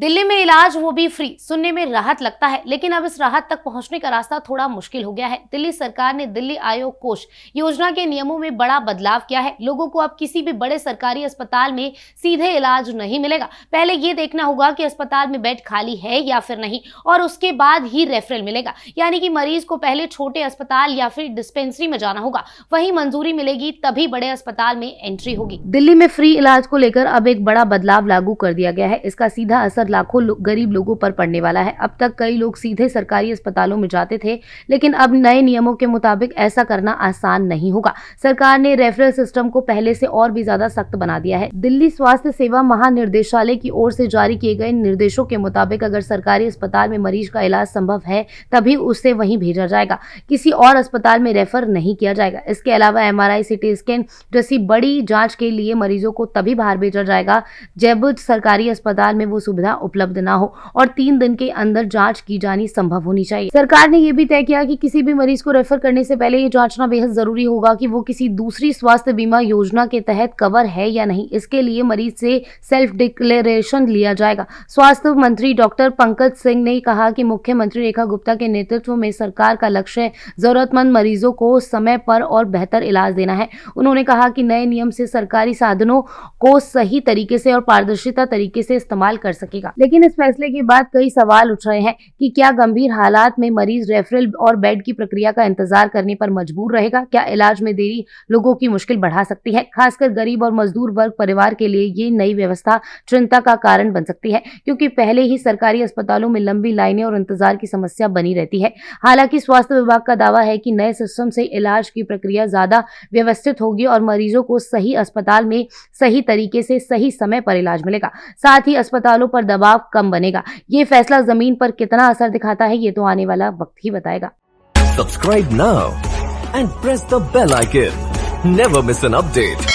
दिल्ली में इलाज वो भी फ्री, सुनने में राहत लगता है, लेकिन अब इस राहत तक पहुंचने का रास्ता थोड़ा मुश्किल हो गया है। दिल्ली सरकार ने दिल्ली आयोग कोष योजना के नियमों में बड़ा बदलाव किया है। लोगों को अब किसी भी बड़े सरकारी अस्पताल में सीधे इलाज नहीं मिलेगा। पहले ये देखना होगा कि अस्पताल में बेड खाली है या फिर नहीं, और उसके बाद ही रेफरल मिलेगा। यानी कि मरीज को पहले छोटे अस्पताल या फिर डिस्पेंसरी में जाना होगा, वहीं मंजूरी मिलेगी तभी बड़े अस्पताल में एंट्री होगी। दिल्ली में फ्री इलाज को लेकर अब एक बड़ा बदलाव लागू कर दिया गया है। इसका सीधा असर लाखों गरीब लोगों पर पड़ने वाला है। अब तक कई लोग सीधे सरकारी अस्पतालों में जाते थे, लेकिन अब नए नियमों के मुताबिक ऐसा करना आसान नहीं होगा। सरकार ने रेफरल सिस्टम को पहले से और भी ज्यादा सख्त बना दिया है। दिल्ली स्वास्थ्य सेवा महानिर्देशालय की ओर से जारी किए गए निर्देशों के मुताबिक अगर सरकारी अस्पताल में मरीज का इलाज संभव है तभी उसे वहीं भेजा जाएगा, किसी और अस्पताल में रेफर नहीं किया जाएगा। इसके अलावा MRI, CT स्कैन जैसी बड़ी जांच के लिए मरीजों को तभी बाहर भेजा जाएगा जब सरकारी अस्पताल में वो सुविधा उपलब्ध ना हो और 3 दिन के अंदर जांच की जानी संभव होनी चाहिए। सरकार ने यह भी तय किया कि किसी भी मरीज को रेफर करने से पहले ये जांचना बेहद जरूरी होगा कि वो किसी दूसरी स्वास्थ्य बीमा योजना के तहत कवर है या नहीं। इसके लिए मरीज से सेल्फ डिक्लेरेशन लिया जाएगा। स्वास्थ्य मंत्री डॉक्टर पंकज सिंह ने कहा कि मुख्यमंत्री रेखा गुप्ता के नेतृत्व में सरकार का लक्ष्य जरूरतमंद मरीजों को समय पर और बेहतर इलाज देना है। उन्होंने कहा कि नए नियम से सरकारी साधनों को सही तरीके से और पारदर्शिता तरीके से इस्तेमाल कर सकेगा। लेकिन इस फैसले के बाद कई सवाल उठ रहे हैं कि क्या गंभीर हालात में मरीज रेफरल और बेड की प्रक्रिया का इंतजार करने पर मजबूर रहेगा? क्या इलाज में देरी लोगों की मुश्किल बढ़ा सकती है? खासकर गरीब और मजदूर वर्ग परिवार के लिए ये नई व्यवस्था चिंता का कारण बन सकती है, क्योंकि पहले ही सरकारी अस्पतालों में लंबी लाइनें और इंतजार की समस्या बनी रहती है। हालांकि स्वास्थ्य विभाग का दावा है कि नए सिस्टम से इलाज की प्रक्रिया ज्यादा व्यवस्थित होगी और मरीजों को सही अस्पताल में सही तरीके से सही समय पर इलाज मिलेगा। साथ ही अस्पतालों पर दबाव कम बनेगा। ये फैसला जमीन पर कितना असर दिखाता है, ये तो आने वाला वक्त ही बताएगा। Subscribe now and press the bell icon. Never miss an update.